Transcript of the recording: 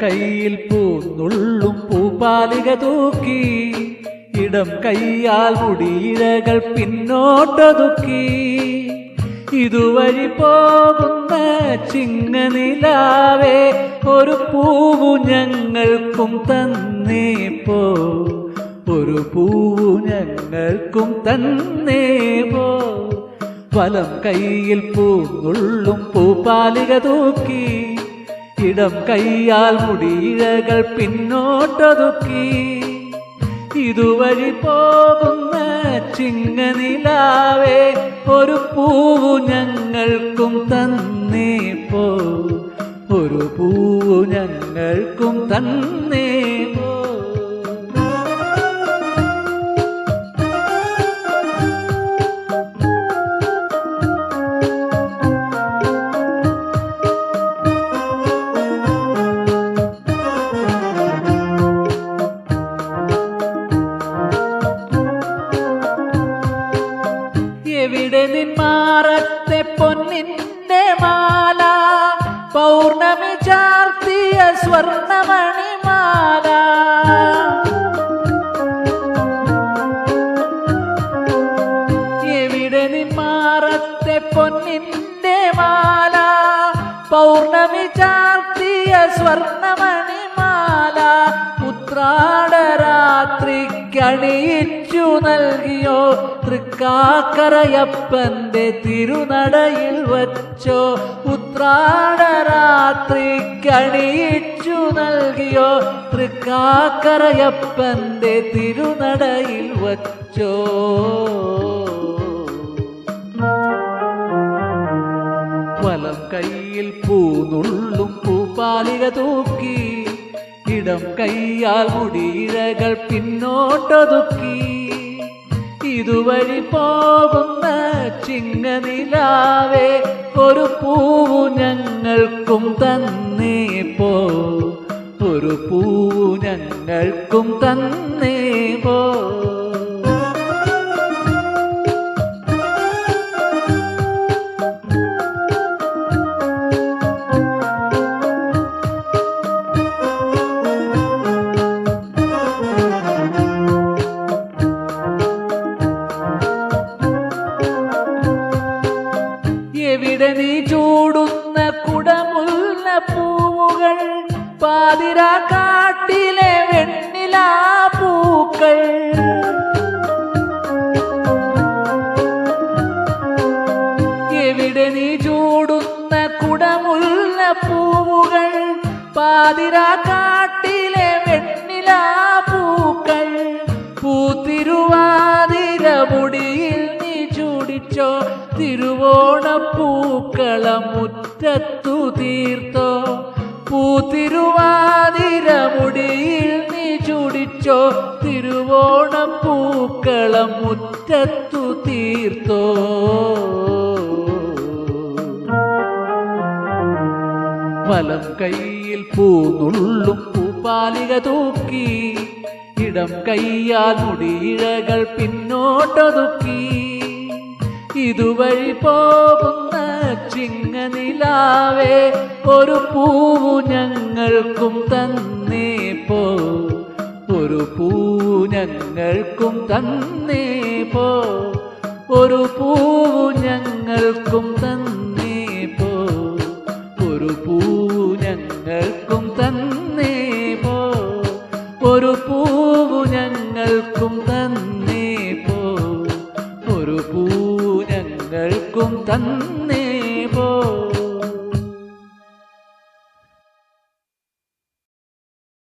കൈയിൽ പൂന്നുള്ളും പൂപ്പാലിക തൂക്കി ഇടം കൈയാൽ മുടിയിഴകൾ പിന്നോട്ടൊതുക്കി ഇതുവഴി പോകുന്ന ചിങ്ങനിലാവേ ഒരു പൂവു ഞങ്ങൾക്കും തന്നേ പോ ഒരു പൂവു ഞങ്ങൾക്കും തന്നേ പോ വലം കൈയിൽ പൂന്നുള്ളും പൂപ്പാലിക തൂക്കി ഇടം കൈയാൽ മുടിയിഴകൾ പിന്നോട്ടൊതുക്കി ഇതുവഴി പോകുന്ന ചിങ്ങനിലാവേ ഒരു പൂവു ഞങ്ങൾക്കും തന്നേ പോ ഒരു പൂവു ഞങ്ങൾക്കും തന്നേ പോ എവിടെ നിന്മാറത്തെ പൊന്നിന്റെ മാല പൗർണമി ചാർത്തിയ സ്വർണമണിമാല എവിടെ നിന്മാറത്തെ പൊന്നിന്റെ മാല പൗർണമി ചാർത്തിയ സ്വർണമണിമാല ഉത്രാടരാത്രിക്കണിയിച്ചു നൽകിയോ തൃക്കാക്കരയപ്പന്റെ തിരുനടയിൽ വച്ചോ ഉത്രാടരാത്രിക്കണിയിച്ചു നൽകിയോ തൃക്കാക്കരയപ്പന്റെ തിരുനടയിൽ വച്ചോ വലം കൈയിൽ പൂന്നുള്ളും പൂപ്പാലിക തൂക്കി ഇടം കൈയാൽ മുടിയിഴകൾ പിന്നോട്ടൊതുക്കി ഇതുവഴി പോകുന്ന ചിങ്ങനിലാവേ ഒരു പൂവു ഞങ്ങൾക്കും തന്നേ പോ ഒരു പൂവു ഞങ്ങൾക്കും തന്നേ പോ എവിടെ നീ ചൂടുന്ന കുടമുല്ല പൂവുകൾ പാതിരാ കാട്ടിലെ വെണ്ണിലാ പൂക്കൾ എവിടെ നീ ചൂടുന്ന കുടമുല്ല പൂവുകൾ പാതിരാ കാട്ടിലെ വെണ്ണിലാ പൂക്കൾ പൂത്തിരുവാതിര മുടിയിൽ നീ ചൂടിച്ചോ തിരുവോണപ്പൂക്കളം മുറ്റത്തു തീർത്തോ പൂത്തിരുവാതിര മുടിയിൽ നീ ചൂടിച്ചോ തിരുവോണപ്പൂക്കളം മുറ്റത്തു തീർത്തോ വലം കൈയിൽ പൂന്നുള്ളും പൂപ്പാലിക തൂക്കി ഇടം കൈയാൽ മുടിയിഴകൾ പിന്നോട്ടൊതുക്കി ഇതുവഴി പോകുന്ന ചിങ്ങനിലാവേ ഒരു പൂവു ഞങ്ങൾക്കും തന്നേ പോ ഒരു പൂവു ഞങ്ങൾക്കും തന്നേ പോ ഒരു പൂവു ഞങ്ങൾക്കും തന്നേ പോ ഒരു പൂവു ഞങ്ങൾക്കും തന്നേ പോ ഒരു പൂവു ഞങ്ങൾക്കും തന്നേ പോ ഒരു പൂവു ഞങ്ങൾക്കും തന്നേ